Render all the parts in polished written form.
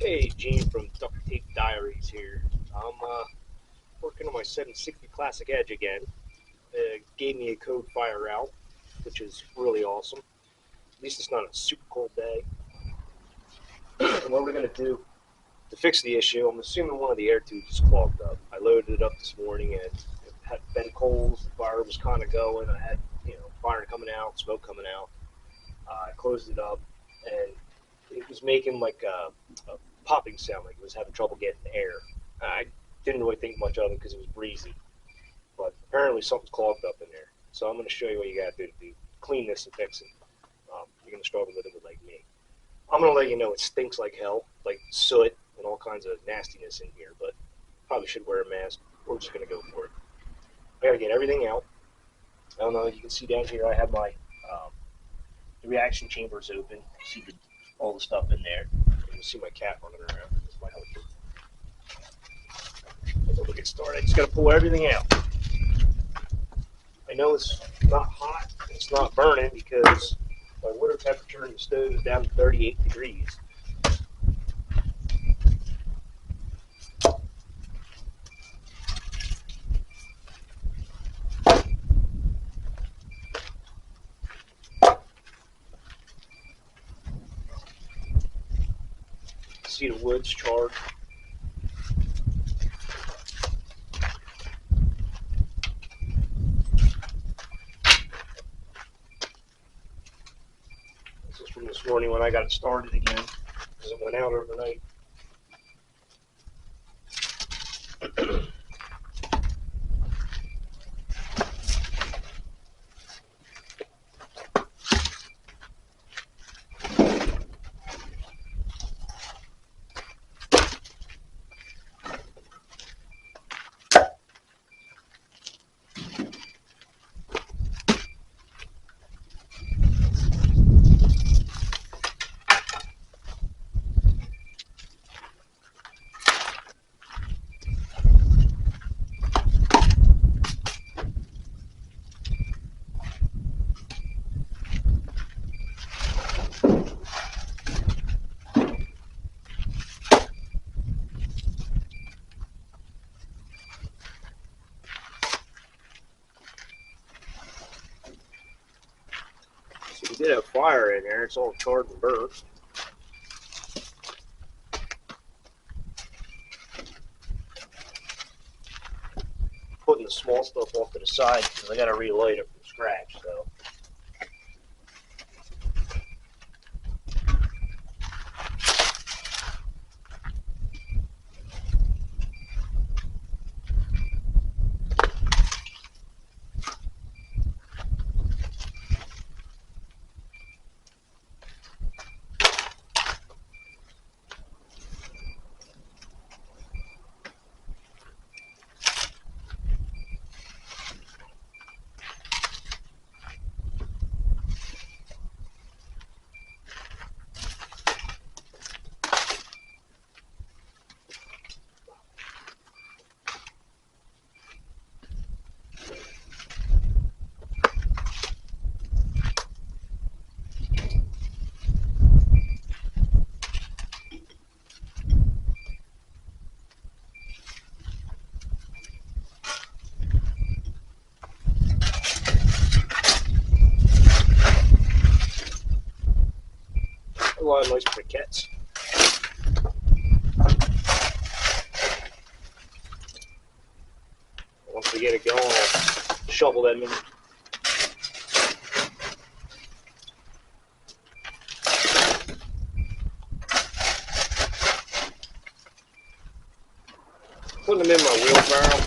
Hey, Gene from Duct Tape Diaries here. I'm working on my 760 Classic Edge again. It gave me a code fire route, which is really awesome. At least it's not a super cold day. And what we're going to do to fix the issue, I'm assuming one of the air tubes is clogged up. I loaded it up this morning and it had bent holes. The fire was kind of going. I had, fire coming out, smoke coming out. I closed it up and it was making like a popping sound, like it was having trouble getting air. I didn't really think much of it because it was breezy, but apparently something's clogged up in there. So I'm going to show you what you got to do clean this and fix it. You're going to struggle with it like me. I'm going to let you know it stinks like hell, like soot and all kinds of nastiness in here, but probably should wear a mask. We're just going to go for it. I got to get everything out. I don't know, you can see down here I have my the reaction chambers open. See all the stuff in there. You can see my cat running around. This might help you. We'll get started. I just got to pull everything out. I know it's not hot. It's not burning because my water temperature in the stove is down to 38 degrees. See the wood's charred. This is from this morning when I got it started again because it went out overnight. We did have fire in there. It's all charred and burnt. Putting the small stuff off to the side because I got to relight it from scratch. So. A lot of nice briquettes. Once we get it going, I'll shovel them in. Putting them in my wheelbarrow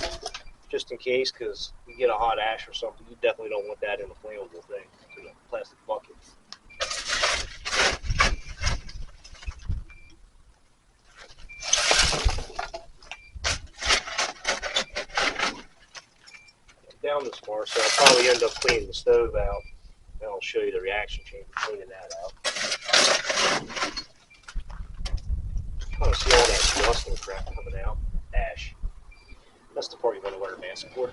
just in case, because you get a hot ash or something. You definitely don't want that in a flammable thing. In a plastic bucket. Down this far, so I'll probably end up cleaning the stove out, and I'll show you the reaction chamber cleaning that out. Kind of see all that dust and crap coming out. Ash. That's the part you want to wear a mask for.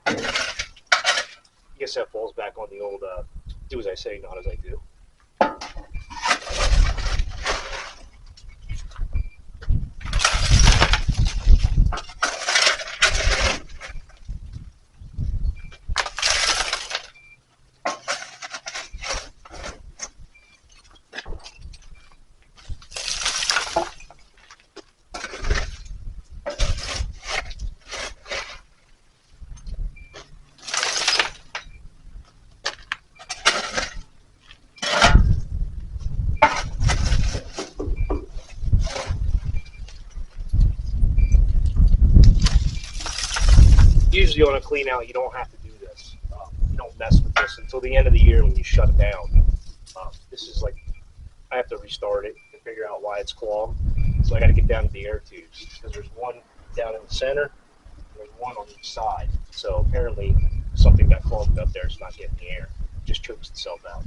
I guess that falls back on the old do as I say, not as I do. usually on a clean out, you don't have to do this. You don't mess with this until the end of the year when you shut it down. This is like, I have to restart it and figure out why it's clogged. So I got to get down to the air tubes because there's one down in the center and there's one on each side. So apparently something got clogged up there. It's not getting the air. It just chokes itself out.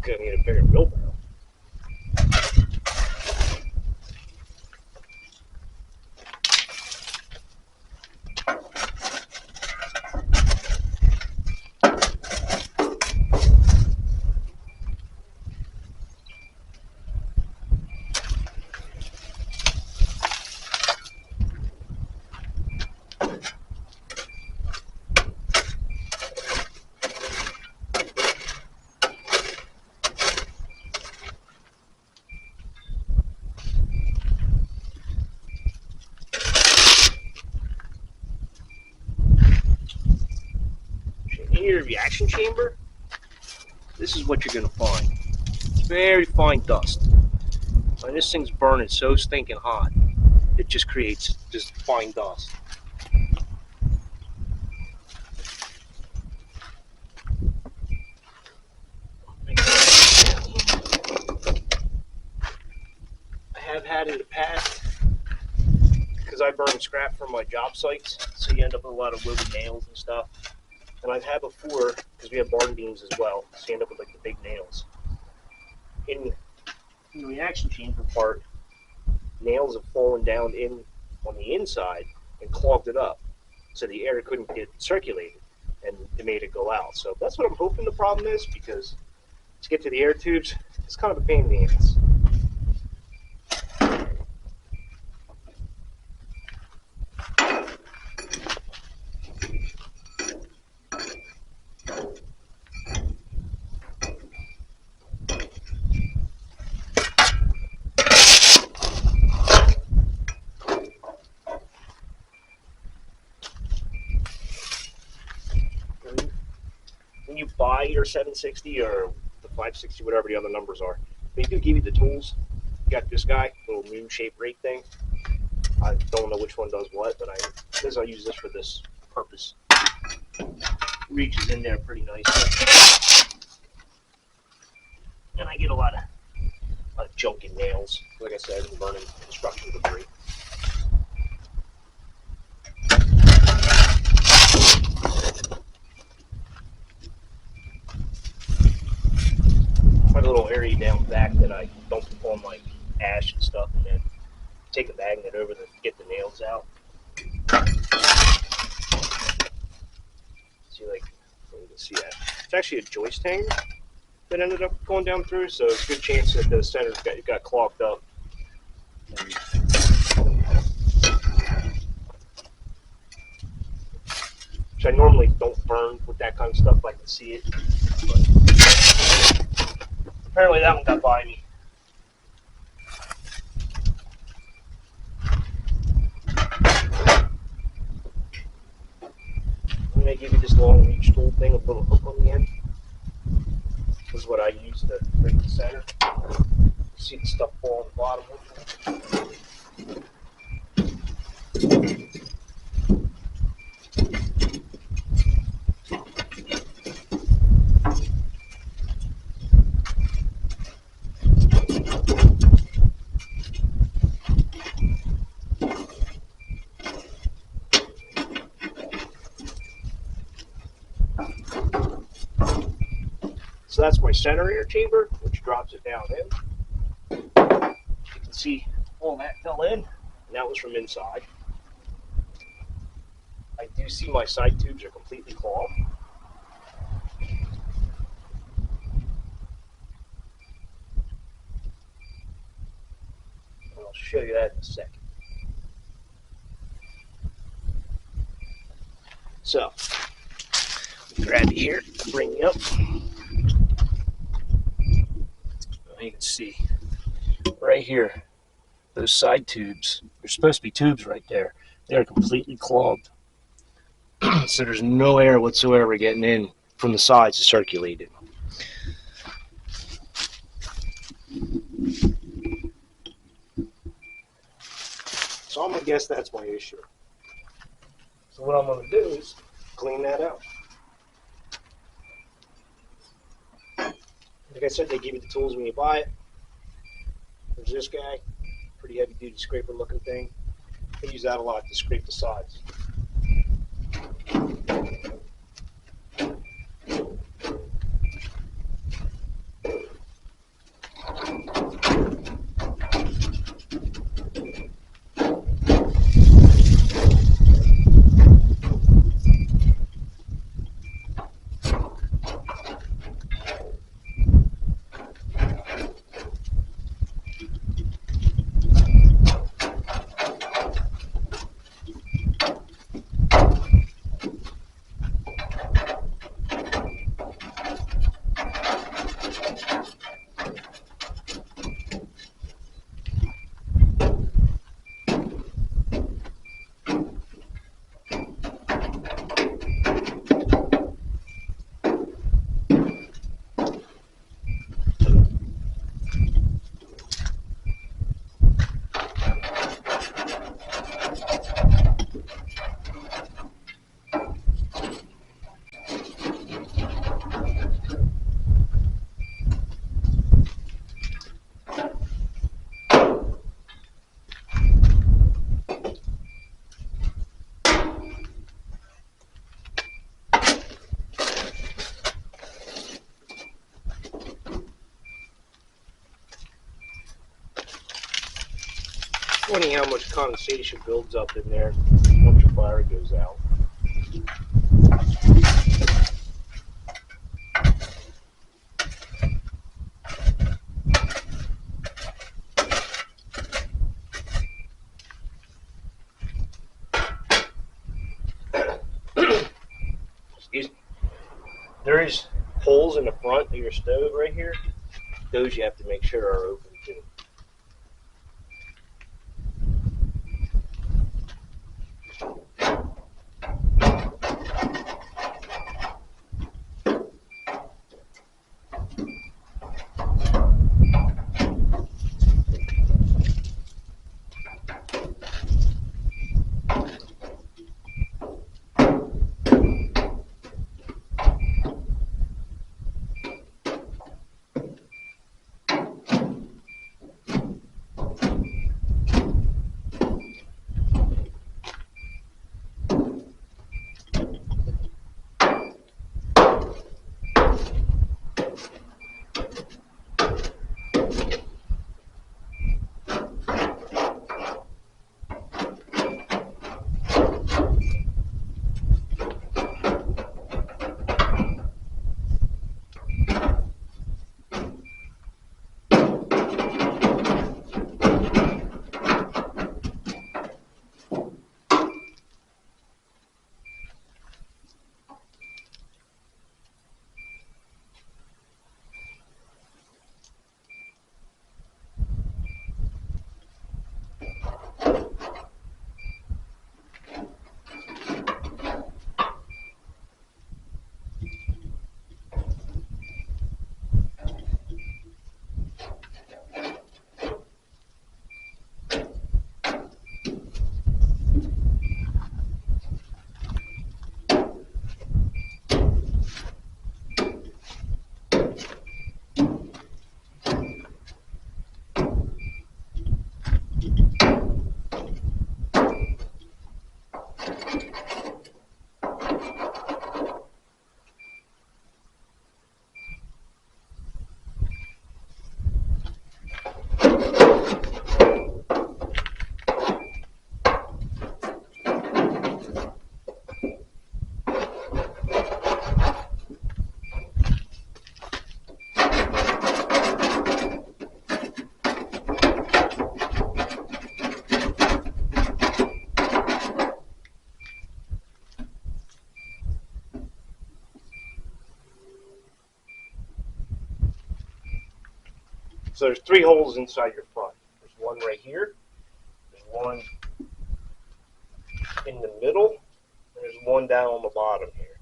Gonna need a bigger wheelbarrow. In your reaction chamber, this is what you're going to find. Very fine dust. And this thing's burning so stinking hot, it just creates just fine dust. I have had in the past, because I burn scrap from my job sites, so you end up with a lot of wood nails and stuff. And I've had before, because we have barn beams as well, so you end up with like the big nails. In the reaction chamber part, nails have fallen down in on the inside and clogged it up, so the air couldn't get circulated, and it made it go out. So that's what I'm hoping the problem is, because to get to the air tubes, it's kind of a pain in the ass. When you buy your 760 or the 560, whatever the other numbers are, they do give you the tools. You got this guy, little moon-shaped rake thing. I don't know which one does what, but I use this for this purpose. Reaches in there pretty nicely, and I get a lot of junk and nails. Like I said, I'm burning construction debris. Find a little area down back that I don't put on like ash and stuff, and then take a magnet over to get the nails out. See, like, you can see that. It's actually a joist hanger that ended up going down through, so it's a good chance that the center got clogged up. Which I normally don't burn with that kind of stuff. I can see it, but apparently that one got by me. I'm going to give you this long reach tool thing with a little hook on the end. This is what I use to break the center. See the stuff fall on the bottom. So that's my center air chamber, which drops it down in. see all that fell in, and that was from inside. I do see my side tubes are completely clogged. I'll show you that in a second. So, grab you here, bring you up. You can see right here, those side tubes, there's supposed to be tubes right there. They're completely clogged. So there's no air whatsoever getting in from the sides to circulate it. So I'm going to guess that's my issue. So what I'm going to do is clean that out. Like I said, they give you the tools when you buy it. There's this guy, pretty heavy duty scraper looking thing. I use that a lot to scrape the sides. Funny how much condensation builds up in there once your fire goes out. Excuse me. There's holes in the front of your stove right here. Those you have to make sure are open too. So there's 3 holes inside your front. There's one right here, there's one in the middle, and there's one down on the bottom here.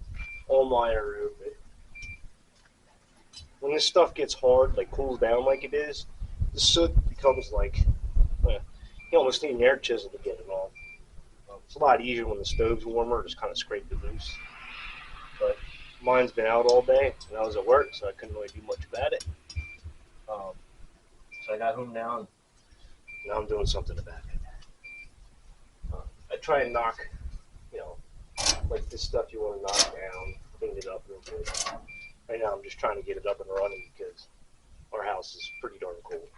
All mine are open. When this stuff gets hard, like cools down like it is, the soot becomes like, you almost need an air chisel to get it off. It's a lot easier when the stove's warmer, just kind of scrape it loose. But mine's been out all day, and I was at work, so I couldn't really do much about it. So I got home now, and now I'm doing something about it. I try and knock, like this stuff you want to knock down, clean it up real good. Right now I'm just trying to get it up and running because our house is pretty darn cold.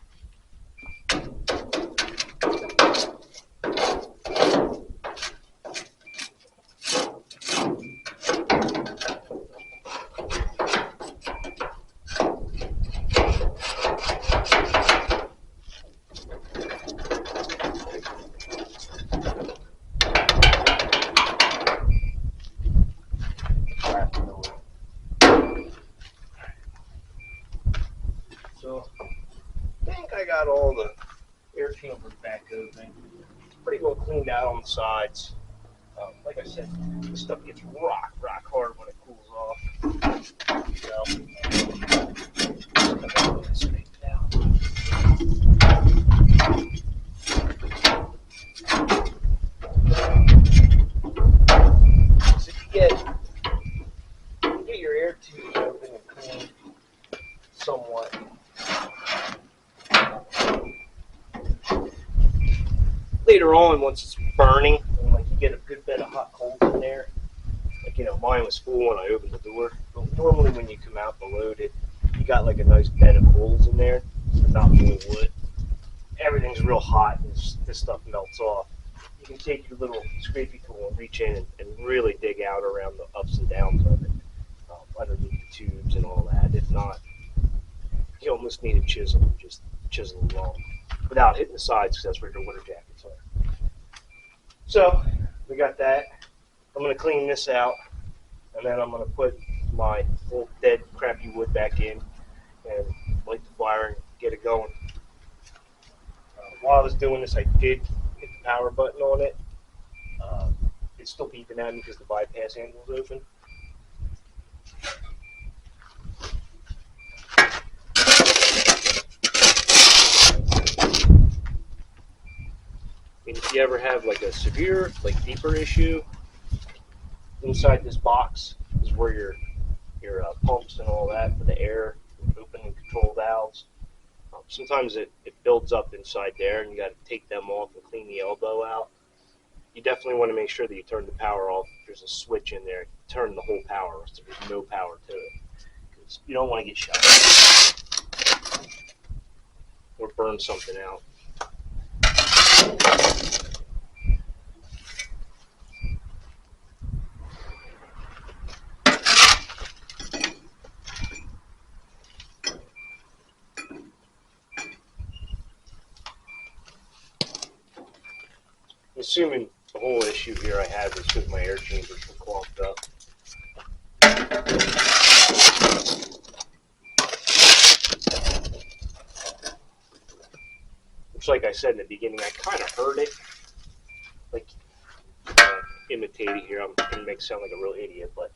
So I think I got all the air chambers back open. It's pretty well cleaned out on the sides. Like I said, this stuff gets rock hard when it cools off. So, so if you get your air tubes open and clean somewhat. Later on, once it's burning, and like you get a good bed of hot coals in there, like mine was full when I opened the door. But normally when you come out to load it, you got like a nice bed of coals in there, but not full of wood. Everything's real hot, and this stuff melts off. You can take your little scrapey tool and reach in and really dig out around the ups and downs of it, underneath the tubes and all that. If not, you almost need a chisel, just chisel along, without hitting the sides, because that's where your winter jackets are. So we got that. I'm going to clean this out, and then I'm going to put my old dead crappy wood back in and light the fire and get it going. While I was doing this, I did hit the power button on it. It's still beeping at me because the bypass handle is open. And if you ever have like a severe, like deeper issue, inside this box is where your pumps and all that for the air, open and control valves. Sometimes it builds up inside there, and you got to take them off and clean the elbow out. You definitely want to make sure that you turn the power off. If there's a switch in there, turn the whole power off so there's no power to it, because you don't want to get shot or burn something out. I'm assuming the whole issue here I had was because my air chambers were clogged up. Which, like I said in the beginning, I kind of heard it. Like, imitate it here. I'm going to make it sound like a real idiot, but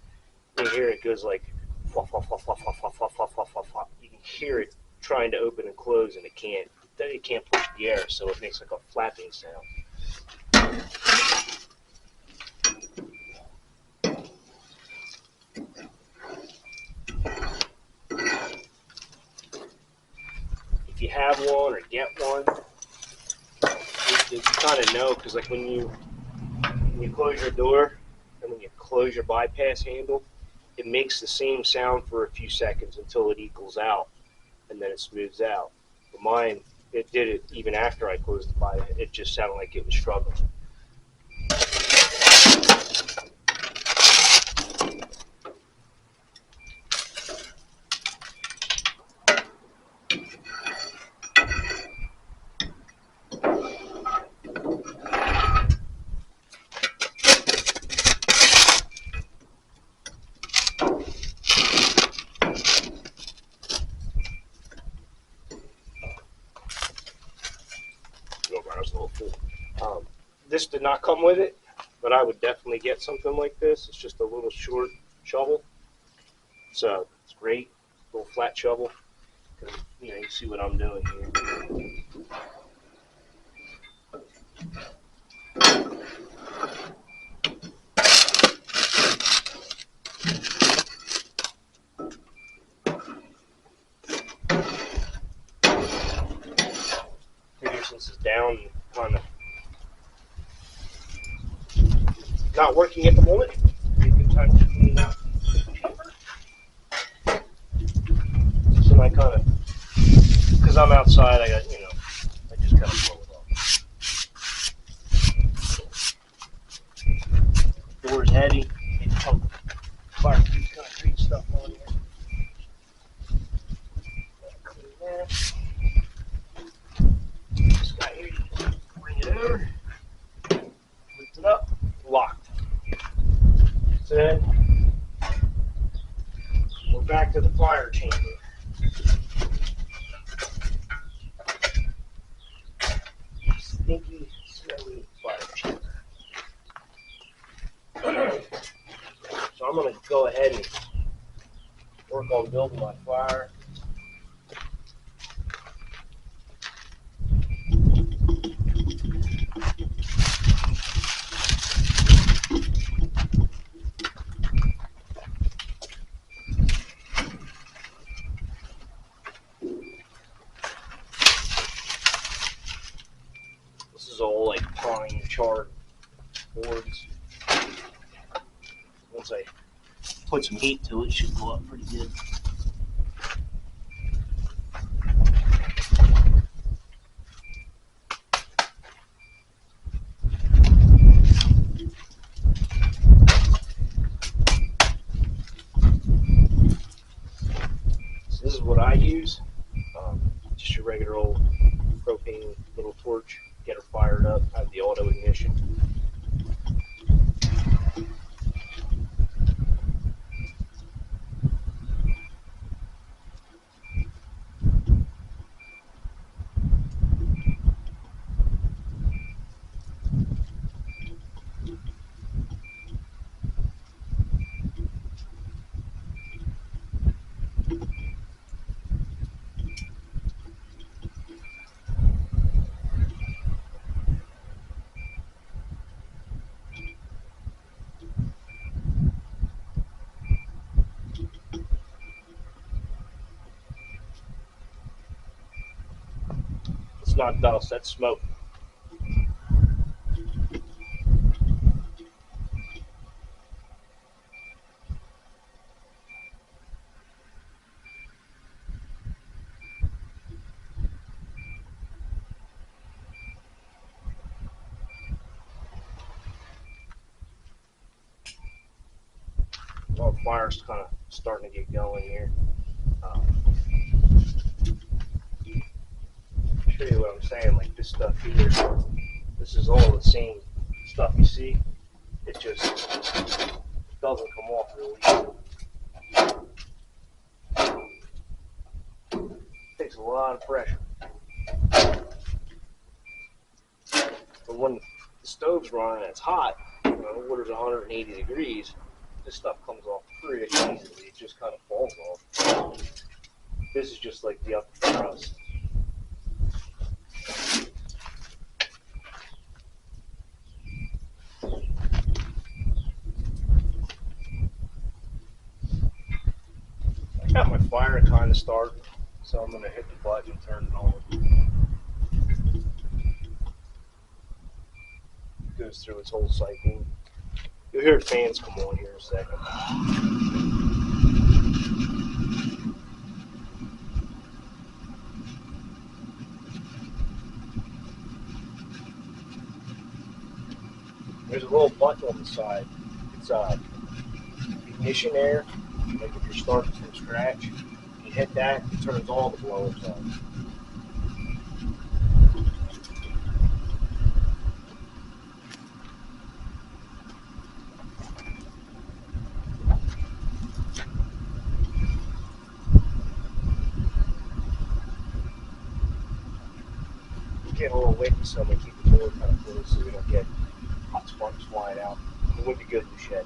you hear it goes like, fluff, fluff, fluff, fluff, fluff, fluff, fluff, fluff, fluff, fluff. You can hear it trying to open and close, and it can't. It can't push the air, so it makes like a flapping sound. If you have one or get one, you kind of know, because like when you close your door and when you close your bypass handle, it makes the same sound for a few seconds until it equals out, and then it smooths out. But mine, it did it even after I closed the bypass. It just sounded like it was struggling. This did not come with it, but I would definitely get something like this. It's just a little short shovel, so it's great, little flat shovel. You know, you see what I'm doing here. Since it's down, kind of not working at the moment. Be a good time to clean out the chamber. So I kind of, because I'm outside, I got, I just kind of blow it off. Door's heavy. It's pump. Fire keeps kind of create stuff on here. Clean that. This guy here, you just bring it over, lift it up, locked. So then we're back to the fire chamber. Stinky, smelly fire chamber. So I'm going to go ahead and work on building my fire. This is all like pine charred boards. Once I put some heat to it, it should go up pretty good. So this is what I use. Just your regular old propane little torch. Get her fired up. I have the auto ignition. It's not dust, that's smoke. Well, the fire's kind of starting to get going here. Show you what I'm saying, like this stuff here, this is all the same stuff you see. It just doesn't come off really easy. It takes a lot of pressure. But when the stove's running and it's hot, the water's 180 degrees, this stuff comes off pretty easily. It just kind of falls off. This is just like the upper crust. I got my fire kind of started, so I'm going to hit the button and turn it on. It goes through its whole cycle. You'll hear fans come on here in a second. There's a little button on the side. It's ignition air. Like if you're starting from scratch, you hit that, it turns all the blowers on. Getting a little windy, so I'm going to keep the door kind of closed so we don't get box sparks flying out. It would be good in the shed.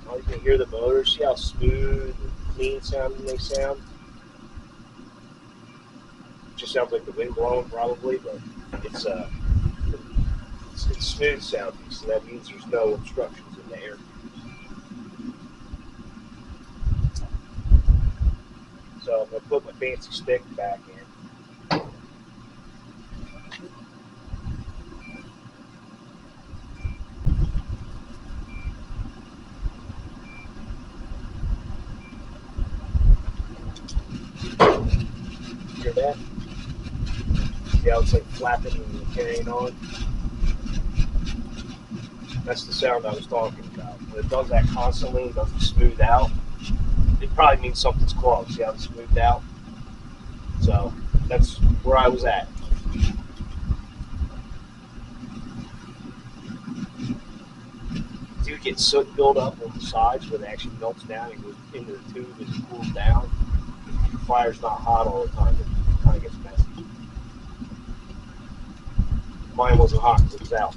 Oh, you can hear the motors. See how smooth and clean sounding they sound? It just sounds like the wind blowing probably, but it's smooth sounding, so that means there's no obstructions in the air. So I'm going to put my fancy stick back in. Hear that? See how it's like flapping when you're carrying on? That's the sound I was talking about. When it does that constantly and doesn't smooth out, it probably means something's clogged. See how it's smoothed out? So that's where I was at. You do get soot buildup on the sides where it actually melts down and goes into the tube as it cools down. The fire's not hot all the time. It kind of gets messy. Mine wasn't hot because it was out.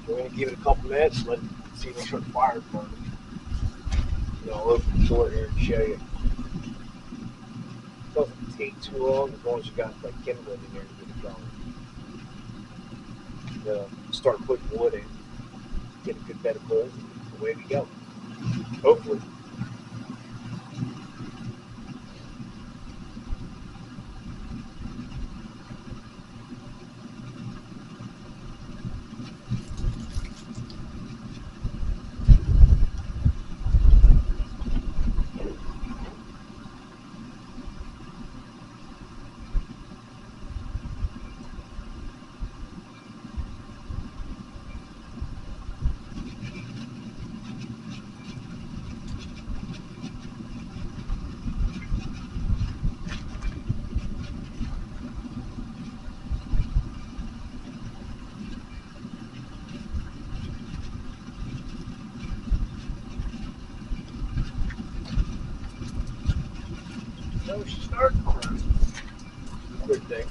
We're going to give it a couple minutes, let it see make sure the fire's burning. I'll open the door here and show you. It doesn't take too long as you got like kindling in there to get it going. Start putting wood in, get a good bed of coals, and away we go. Hopefully. So she started good thing.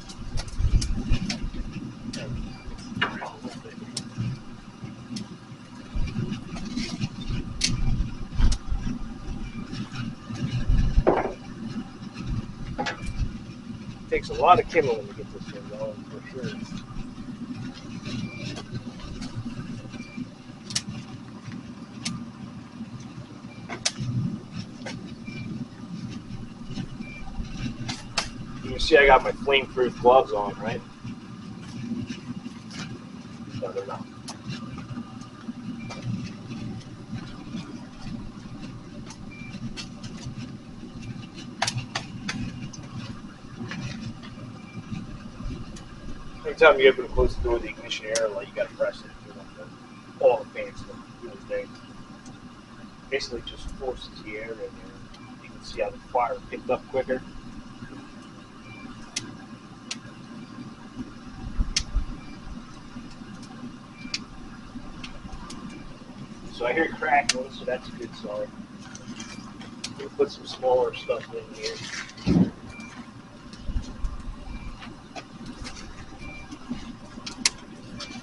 It takes a lot of kindling to get this thing going, for sure. You can see I got my flame-proof gloves on, right? No, they're not. Anytime you open and close the door with the ignition air light, you got to press it. All the fans do the thing. Basically, just forces the air in there. You can see how the fire picked up quicker. So I hear crackling, so that's a good sign. We'll put some smaller stuff in here.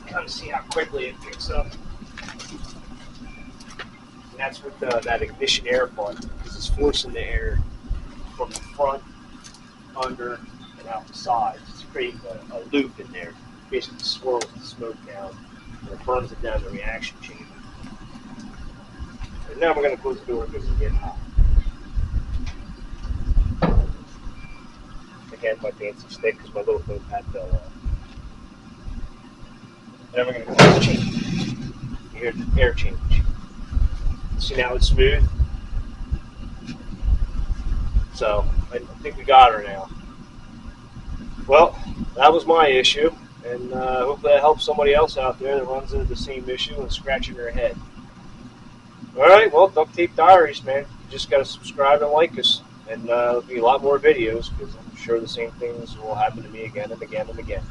Kind of see how quickly it picks up. And that's with that ignition air button, because it's forcing the air from the front, under, and out the sides. It's creating a loop in there. Basically swirls the smoke down, and it burns it down the reaction chamber. And now we're going to close the door because it's getting hot. Again, my fancy stick because my little foam pad fell off. And then we're going to close the change. You hear the air change. See now it's smooth. So I think we got her now. Well, that was my issue, and hopefully that helps somebody else out there that runs into the same issue and scratching their head. All right, well, Duct Tape Diaries, man. You just got to subscribe and like us, and there'll be a lot more videos because I'm sure the same things will happen to me again and again and again.